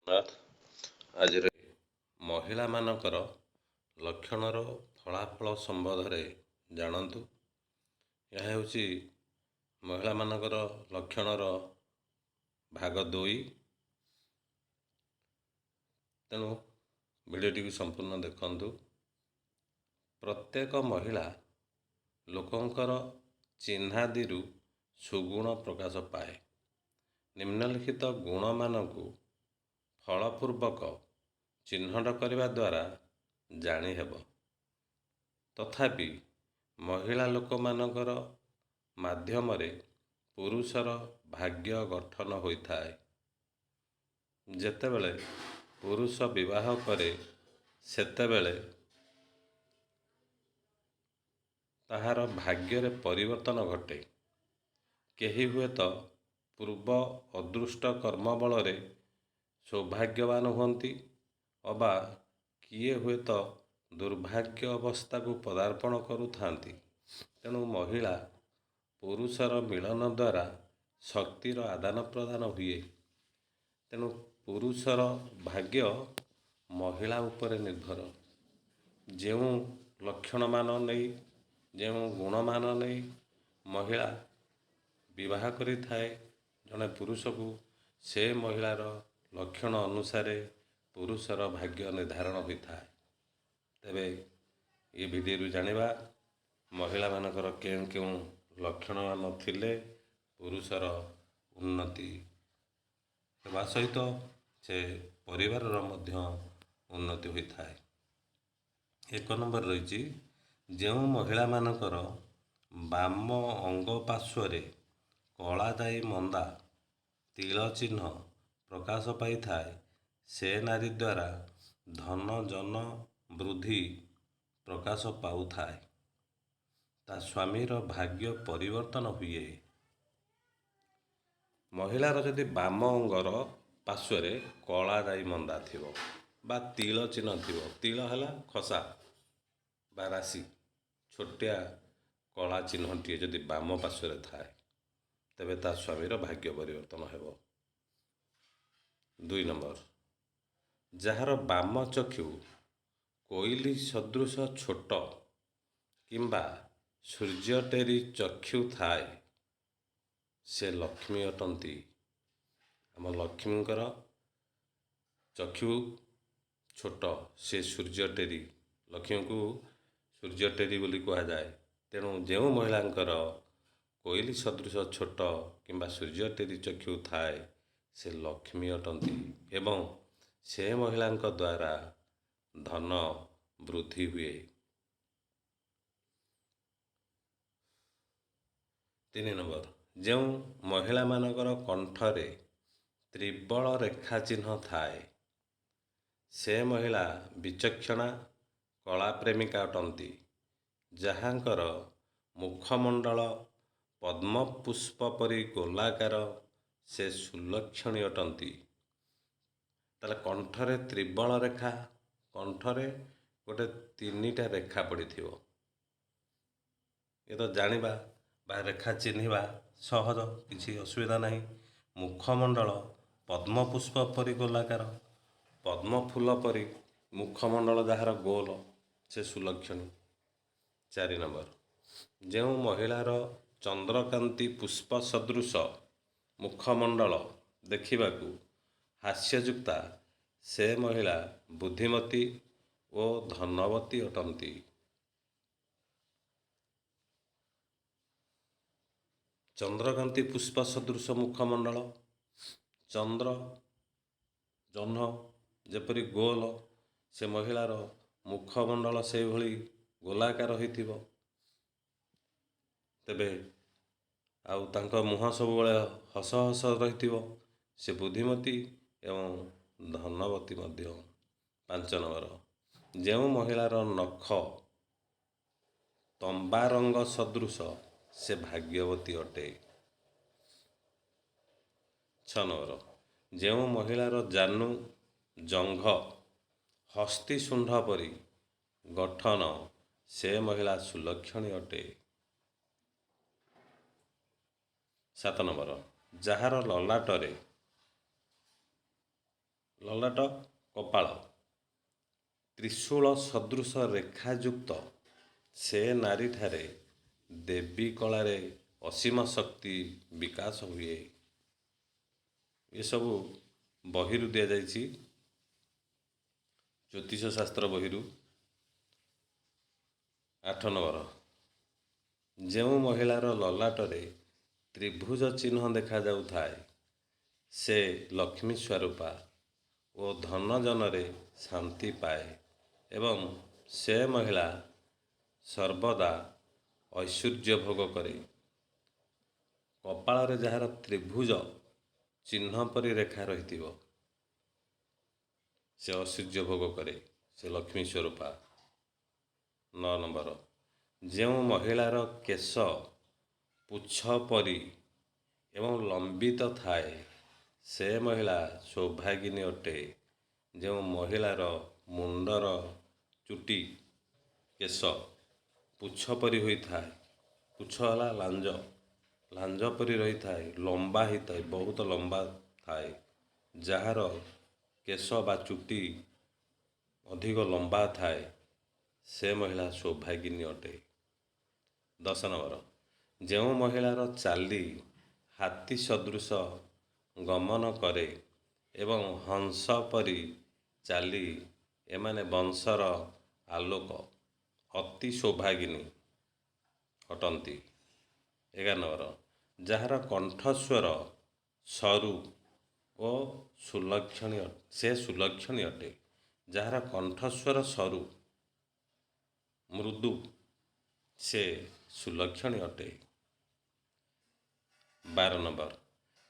ଆଜି ମହିଳାମାନଙ୍କର ଲକ୍ଷଣର ଫଳାଫଳ ସମ୍ବନ୍ଧରେ ଜାଣନ୍ତୁ। ଏହା ହେଉଛି ମହିଳାମାନଙ୍କର ଲକ୍ଷଣର ଭାଗ 2। ତେଣୁ ଭିଡ଼ିଓଟିକୁ ସମ୍ପୂର୍ଣ୍ଣ ଦେଖନ୍ତୁ। ପ୍ରତ୍ୟେକ ମହିଳା ଲୋକଙ୍କର ଚିହ୍ନାଦିରୁ ସୁଗୁଣ ପ୍ରକାଶ ପାଏ। ନିମ୍ନଲିଖିତ ଗୁଣମାନଙ୍କୁ ଫଳପୂର୍ବକ ଚିହ୍ନଟ କରିବା ଦ୍ୱାରା ଜାଣିହେବ। ତଥାପି ମହିଳା ଲୋକମାନଙ୍କର ମାଧ୍ୟମରେ ପୁରୁଷର ଭାଗ୍ୟ ଗଠନ ହୋଇଥାଏ। ଯେତେବେଳେ ପୁରୁଷ ବିବାହ କରେ ସେତେବେଳେ ତାହାର ଭାଗ୍ୟରେ ପରିବର୍ତ୍ତନ ଘଟେ। କେହି ହୁଏତ ପୂର୍ବ ଅଦୃଷ୍ଟ କର୍ମ ବଳରେ ସୌଭାଗ୍ୟବାନ ହୁଅନ୍ତି ଅବା କିଏ ହୁଏତ ଦୁର୍ଭାଗ୍ୟ ଅବସ୍ଥାକୁ ପଦାର୍ପଣ କରୁଥାନ୍ତି। ତେଣୁ ମହିଳା ପୁରୁଷର ମିଳନ ଦ୍ୱାରା ଶକ୍ତିର ଆଦାନ ପ୍ରଦାନ ହୁଏ। ତେଣୁ ପୁରୁଷର ଭାଗ୍ୟ ମହିଳା ଉପରେ ନିର୍ଭର। ଯେଉଁ ଲକ୍ଷଣମାନ ନେଇ ଯେଉଁ ଗୁଣମାନ ନେଇ ମହିଳା ବିବାହ କରିଥାଏ ଜଣେ ପୁରୁଷକୁ, ସେ ମହିଳାର ଲକ୍ଷଣ ଅନୁସାରେ ପୁରୁଷର ଭାଗ୍ୟ ନିର୍ଦ୍ଧାରଣ ହୋଇଥାଏ। ତେବେ ଏ ଭିଡ଼ିଓରୁ ଜାଣିବା ମହିଳାମାନଙ୍କର କେଉଁ କେଉଁ ଲକ୍ଷଣମାନ ଥିଲେ ପୁରୁଷର ଉନ୍ନତି ହେବା ସହିତ ସେ ପରିବାରର ମଧ୍ୟ ଉନ୍ନତି ହୋଇଥାଏ। 1 ନମ୍ବର ରହିଛି, ଯେଉଁ ମହିଳାମାନଙ୍କର ବାମ ଅଙ୍ଗ ପାର୍ଶ୍ୱରେ କଳାଦାୟୀ ମନ୍ଦା ତିଳ ଚିହ୍ନ ପ୍ରକାଶ ପାଇଥାଏ, ସେ ନାରୀ ଦ୍ୱାରା ଧନ ଜନ ବୃଦ୍ଧି ପ୍ରକାଶ ପାଉଥାଏ। ତା ସ୍ୱାମୀର ଭାଗ୍ୟ ପରିବର୍ତ୍ତନ ହୁଏ। ମହିଳାର ଯଦି ବାମ ଅଙ୍ଗର ପାର୍ଶ୍ୱରେ କଳାଦାୟୀ ମନ୍ଦା ଥିବ ବା ତିଳ ଚିହ୍ନ ଥିବ, ତିଳ ହେଲା ଖସା ବା ରାଶି, ଛୋଟିଆ କଳା ଚିହ୍ନଟିଏ ଯଦି ବାମ ପାର୍ଶ୍ୱରେ ଥାଏ ତେବେ ତା ସ୍ୱାମୀର ଭାଗ୍ୟ ପରିବର୍ତ୍ତନ ହେବ। 2 ନମ୍ବର, ଯାହାର ବାମ ଚକ୍ଷୁ କୋଇଲି ସଦୃଶ ଛୋଟ କିମ୍ବା ସୂର୍ଯ୍ୟଟେରୀ ଚକ୍ଷୁ ଥାଏ, ସେ ଲକ୍ଷ୍ମୀ ଅଟନ୍ତି। ଆମ ଲକ୍ଷ୍ମୀଙ୍କର ଚକ୍ଷୁ ଛୋଟ, ସେ ସୂର୍ଯ୍ୟଟେରୀ, ଲକ୍ଷ୍ମୀଙ୍କୁ ସୂର୍ଯ୍ୟଟେରୀ ବୋଲି କୁହାଯାଏ। ତେଣୁ ଯେଉଁ ମହିଳାଙ୍କର କୋଇଲି ସଦୃଶ ଛୋଟ କିମ୍ବା ସୂର୍ଯ୍ୟଟେରୀ ଚକ୍ଷୁ ଥାଏ, ସେ ଲକ୍ଷ୍ମୀ ଅଟନ୍ତି ଏବଂ ସେ ମହିଳାଙ୍କ ଦ୍ୱାରା ଧନ ବୃଦ୍ଧି ହୁଏ। 3 ନମ୍ବର, ଯେଉଁ ମହିଳାମାନଙ୍କର କଣ୍ଠରେ ତ୍ରିବଳ ରେଖା ଚିହ୍ନ ଥାଏ, ସେ ମହିଳା ବିଚକ୍ଷଣା କଳା ପ୍ରେମିକା ଅଟନ୍ତି। ଯାହାଙ୍କର ମୁଖମଣ୍ଡଳ ପଦ୍ମପୁଷ୍ପ ପରି ଗୋଲାକାର, ସେ ସୁଲକ୍ଷଣୀ ଅଟନ୍ତି। ତାହେଲେ କଣ୍ଠରେ ତ୍ରିବଳ ରେଖା, କଣ୍ଠରେ ଗୋଟେ 3ଟା ରେଖା ପଡ଼ିଥିବ। ଏ ତ ଜାଣିବା ବା ରେଖା ଚିହ୍ନିବା ସହଜ, କିଛି ଅସୁବିଧା ନାହିଁ। ମୁଖମଣ୍ଡଳ ପଦ୍ମପୁଷ୍ପ ପରି ଗୋଲାକାର, ପଦ୍ମ ଫୁଲ ପରି ମୁଖମଣ୍ଡଳ ଯାହାର ଗୋଲ, ସେ ସୁଲକ୍ଷଣୀ। 4 ନମ୍ବର, ଯେଉଁ ମହିଳାର ଚନ୍ଦ୍ରକାନ୍ତି ପୁଷ୍ପ ସଦୃଶ ମୁଖମଣ୍ଡଳ ଦେଖିବାକୁ ହାସ୍ୟଯୁକ୍ତା, ସେ ମହିଳା ବୁଦ୍ଧିମତୀ ଓ ଧନବତୀ ଅଟନ୍ତି। ଚନ୍ଦ୍ରକାନ୍ତି ପୁଷ୍ପ ସଦୃଶ ମୁଖମଣ୍ଡଳ, ଚନ୍ଦ୍ର ଜହ୍ନ ଯେପରି ଗୋଲ, ସେ ମହିଳାର ମୁଖମଣ୍ଡଳ ସେଇଭଳି ଗୋଲାକାର ହୋଇଥିବ। ତେବେ ଆଉ ତାଙ୍କ ମୁହଁ ସବୁବେଳେ ହସ ହସ ରହିଥିବ, ସେ ବୁଦ୍ଧିମତୀ ଏବଂ ଧନବତୀ ମଧ୍ୟ। 5 ନମ୍ବର, ଯେଉଁ ମହିଳାର ନଖ ତମ୍ବା ରଙ୍ଗ ସଦୃଶ, ସେ ଭାଗ୍ୟବତୀ ଅଟେ। 6 ନମ୍ବର, ଯେଉଁ ମହିଳାର ଜାନୁ ଜଙ୍ଘ ହସ୍ତୀ ଶୁଣ୍ଢ ପରି ଗଠନ, ସେ ମହିଳା ସୁଲକ୍ଷଣୀ ଅଟେ। 7 ନମ୍ବର, ଯାହାର ଲଲାଟରେ ଲଲାଟ, କପାଳ ତ୍ରିଶୂଳ ସଦୃଶ ରେଖାଯୁକ୍ତ ସେ ନାରୀଠାରେ ଦେବୀ କଳାରେ ଅସୀମ ଶକ୍ତି ବିକାଶ ହୁଏ। ଏସବୁ ବହିରୁ ଦିଆଯାଇଛି, ଜ୍ୟୋତିଷ ଶାସ୍ତ୍ର ବହିରୁ। 8 ନମ୍ବର, ଯେଉଁ ମହିଳାର ଲଲାଟରେ ତ୍ରିଭୁଜ ଚିହ୍ନ ଦେଖାଯାଉଥାଏ ସେ ଲକ୍ଷ୍ମୀ ସ୍ୱରୂପା ଓ ଧନଜନରେ ଶାନ୍ତି ପାଏ ଏବଂ ସେ ମହିଳା ସର୍ବଦା ଐଶ୍ୱର୍ଯ୍ୟ ଭୋଗ କରେ। କପାଳରେ ଯାହାର ତ୍ରିଭୁଜ ଚିହ୍ନ ପରି ରେଖା ରହିଥିବ ସେ ଐଶ୍ୱର୍ଯ୍ୟ ଭୋଗ କରେ, ସେ ଲକ୍ଷ୍ମୀ ସ୍ୱରୂପା। 9 ନମ୍ବର, ଯେଉଁ ମହିଳାର କେଶ ପୁଚ୍ଛ ପରି ଏବଂ ଲମ୍ବିତ ଥାଏ ସେ ମହିଳା ସୌଭାଗିନୀ ଅଟେ। ଯେଉଁ ମହିଳାର ମୁଣ୍ଡର ଚୁଟି କେଶ ପୁଚ୍ଛ ପରି ହୋଇଥାଏ, ପୁଚ୍ଛ ହେଲା ଲାଞ୍ଜ ପରି ରହିଥାଏ, ଲମ୍ବା ହେଇଥାଏ, ବହୁତ ଲମ୍ବା ଥାଏ, ଯାହାର କେଶ ବା ଚୁଟି ଅଧିକ ଲମ୍ବା ଥାଏ ସେ ମହିଳା ସୌଭାଗିନୀ ଅଟେ। 10 ନମ୍ବର, ଯେଉଁ ମହିଳାର ଚାଲି ହାତୀ ସଦୃଶ ଗମନ କରେ ଏବଂ ହଂସ ପରି ଚାଲି ଏମାନେ ବଂଶର ଆଲୋକ ଅତି ସୌଭାଗିନୀ ଅଟନ୍ତି। 11 ନମ୍ବର, ଯାହାର କଣ୍ଠସ୍ୱର ସରୁ ଓ ସୁଲକ୍ଷଣୀ ଅଟେ। ଯାହାର କଣ୍ଠସ୍ୱର ସରୁ ମୃଦୁ ସେ ସୁଲକ୍ଷଣୀ ଅଟେ। 12 ନମ୍ବର,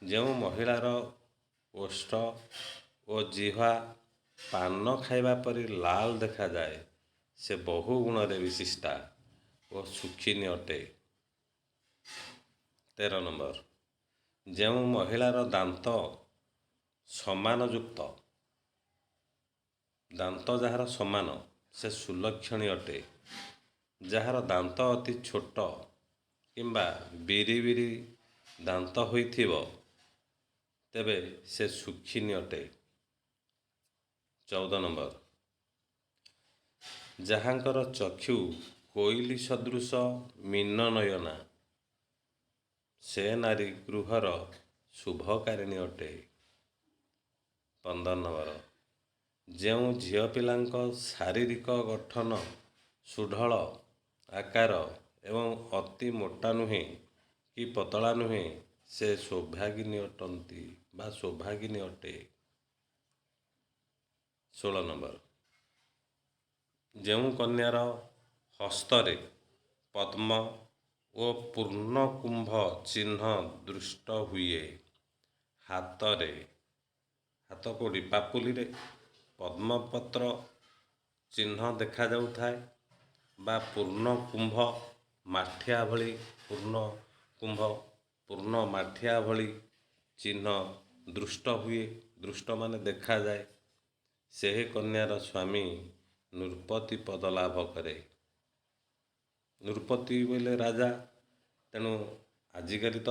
ଯେଉଁ ମହିଳାର ଓଷ୍ଠ ଓ ଜିହ୍ୱା ପାନ ଖାଇବା ପରି ଲାଲ ଦେଖାଯାଏ ସେ ବହୁ ଗୁଣରେ ବିଶିଷ୍ଟା ଓ ସୁଖିନୀ ଅଟେ। 13 ନମ୍ବର, ଯେଉଁ ମହିଳାର ଦାନ୍ତ ସମାନ ଯୁକ୍ତ, ଦାନ୍ତ ଯାହାର ସମାନ ସେ ସୁଲକ୍ଷଣୀ ଅଟେ। ଯାହାର ଦାନ୍ତ ଅତି ଛୋଟ କିମ୍ବା ବିରି ଦାନ୍ତ ହୋଇଥିବ ତେବେ ସେ ସୁଖିନୀ ଅଟେ। 14 ନମ୍ବର, ଯାହାଙ୍କର ଚକ୍ଷୁ କୋଇଲି ସଦୃଶ ମୀନ ନୟନା ସେ ନାରୀ ଗୃହର ଶୁଭକାରିଣୀ ଅଟେ। 15 ନମ୍ବର, ଯେଉଁ ଝିଅ ପିଲାଙ୍କ ଶାରୀରିକ ଗଠନ ସୁଢଳ ଆକାର ଏବଂ ଅତି ମୋଟା ନୁହେଁ କି ପତଳା ନୁହେଁ ସେ ସୌଭାଗିନୀ ଅଟନ୍ତି ବା ସୌଭାଗିନୀ ଅଟେ। 16 ନମ୍ବର, ଯେଉଁ କନ୍ୟାର ହସ୍ତରେ ପଦ୍ମ ଓ ପୂର୍ଣ୍ଣ କୁମ୍ଭ ଚିହ୍ନ ଦୃଷ୍ଟ ହୁଏ, ହାତ କୋଉଠି ପାପୁଲିରେ ପଦ୍ମପତ୍ର ଚିହ୍ନ ଦେଖାଯାଉଥାଏ ବା ପୂର୍ଣ୍ଣ କୁମ୍ଭ ମାଠିଆ ଭଳି ପୂର୍ଣ୍ଣ ମାଠିଆ ଭଳି ଚିହ୍ନ ଦୃଷ୍ଟ ହୁଏ, ଦୃଷ୍ଟ ମାନେ ଦେଖାଯାଏ, ସେହି କନ୍ୟାର ସ୍ୱାମୀ ନୃପତି ପଦ ଲାଭ କରେ। ନୃପତି ବୋଇଲେ ରାଜା, ତେଣୁ ଆଜିକାଲି ତ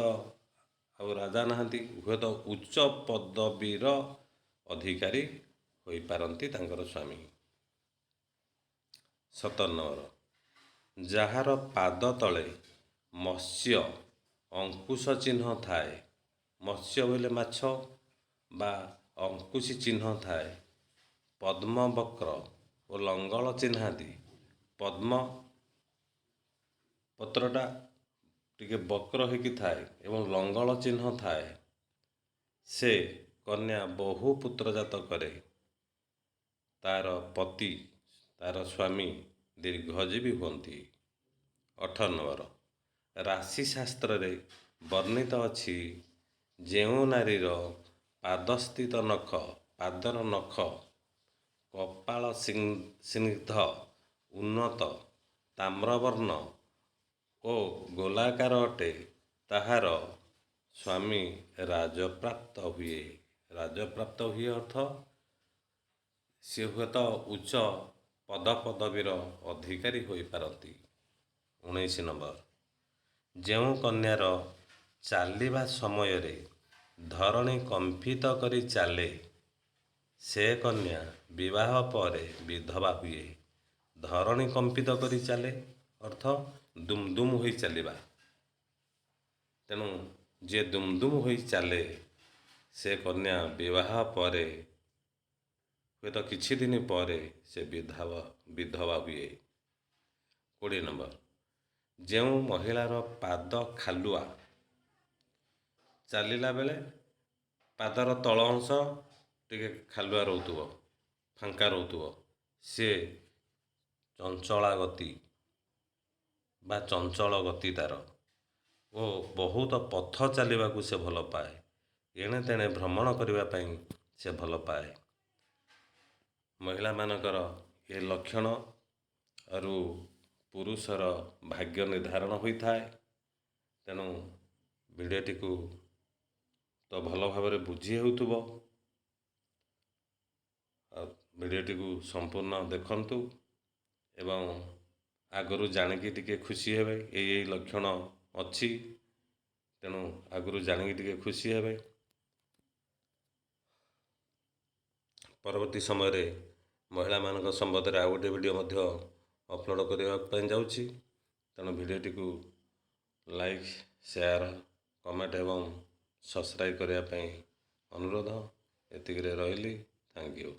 ଆଉ ରାଜା ନାହାନ୍ତି, ହୁଏତ ଉଚ୍ଚ ପଦବୀର ଅଧିକାରୀ ହୋଇପାରନ୍ତି ତାଙ୍କର ସ୍ୱାମୀ। 17 ନମ୍ବର, ଯାହାର ପାଦ ତଳେ ମତ୍ସ୍ୟ ଅଙ୍କୁଶ ଚିହ୍ନ ଥାଏ, ମତ୍ସ୍ୟ ବୋଇଲେ ମାଛ ବା ଅଙ୍କୁଶୀ ଚିହ୍ନ ଥାଏ, ପଦ୍ମ ବକ୍ର ଓ ଲଙ୍ଗଳ ଚିହ୍ନାନ୍ତି, ପଦ୍ମ ପତ୍ରଟା ଟିକେ ବକ୍ର ହେଇକି ଥାଏ ଏବଂ ଲଙ୍ଗଳ ଚିହ୍ନ ଥାଏ, ସେ କନ୍ୟା ବହୁ ପୁତ୍ର ଜାତ କରେ, ତାର ସ୍ୱାମୀ ଦୀର୍ଘଜୀବୀ ହୁଅନ୍ତି। 18 ନମ୍ବର, ରାଶି ଶାସ୍ତ୍ରରେ ବର୍ଣ୍ଣିତ ଅଛି ଯେଉଁ ନାରୀର ପାଦର ନଖ କପାଳ ସ୍ନିଗ୍ଧ ଉନ୍ନତ ତାମ୍ରବର୍ଣ୍ଣ ଓ ଗୋଲାକାର ଅଟେ ତାହାର ସ୍ୱାମୀ ରାଜପ୍ରାପ୍ତ ହୁଏ ଅର୍ଥ ସେ ହୁଏତ ଉଚ୍ଚ ପଦବୀର ଅଧିକାରୀ ହୋଇପାରନ୍ତି। 19 ନମ୍ବର, ଯେଉଁ କନ୍ୟାର ଚାଲିବା ସମୟରେ ଧରଣୀ କମ୍ପିତ କରି ଚାଲେ ସେ କନ୍ୟା ବିବାହ ପରେ ବିଧବା ହୁଏ। ଧରଣୀ କମ୍ପିତ କରି ଚାଲେ ଅର୍ଥ ଦୁମ୍ ଦୁମ୍ ହୋଇ ଚାଲିବା। ତେଣୁ ଯିଏ ଦୁମ୍ ଦୁମ୍ ହୋଇ ଚାଲେ ସେ କନ୍ୟା ବିବାହ ପରେ ହୁଏତ କିଛି ଦିନ ପରେ ସେ ବିଧବା ହୁଏ। 20 ନମ୍ବର, ଯେଉଁ ମହିଳାର ପାଦ ଖାଲୁଆ, ଚାଲିଲା ବେଳେ ପାଦର ତଳ ଅଂଶ ଟିକେ ଖାଲୁଆ ରହୁଥିବ, ଫାଙ୍କା ରହୁଥିବ, ସେ ଚଞ୍ଚଳା ଗତି ବା ଚଞ୍ଚଳ ଗତି ତାର ଓ ବହୁତ ପଥ ଚାଲିବାକୁ ସେ ଭଲ ପାଏ। ଏଣେ ତେଣେ ଭ୍ରମଣ କରିବା ପାଇଁ ସେ ଭଲ ପାଏ। ମହିଳାମାନଙ୍କର ଏ ଲକ୍ଷଣରୁ ପୁରୁଷର ଭାଗ୍ୟ ନିର୍ଦ୍ଧାରଣ ହୋଇଥାଏ। ତେଣୁ ଭିଡ଼ିଓଟିକୁ ତ ଭଲ ଭାବରେ ବୁଝି ହେଉଥିବ। ଆଉ ଭିଡ଼ିଓଟିକୁ ସମ୍ପୂର୍ଣ୍ଣ ଦେଖନ୍ତୁ ଏବଂ ଆଗରୁ ଜାଣିକି ଟିକେ ଖୁସି ହେବେ। ଏଇ ଲକ୍ଷଣ ଅଛି, ତେଣୁ ଆଗରୁ ଜାଣିକି ଟିକେ ଖୁସି ହେବେ। ପରବର୍ତ୍ତୀ ସମୟରେ ମହିଳାମାନଙ୍କ ସମ୍ବନ୍ଧରେ ଆଉ ଗୋଟେ ଭିଡ଼ିଓ ମଧ୍ୟ ଅପଲୋଡ଼ କରିବା ପାଇଁ ଯାଉଛି। ତେଣୁ ଭିଡ଼ିଓଟିକୁ ଲାଇକ୍, ସେୟାର, କମେଣ୍ଟ ଏବଂ ସବସ୍କ୍ରାଇବ୍ କରିବା ପାଇଁ ଅନୁରୋଧ। ଏତିକିରେ ରହିଲି। Thank you.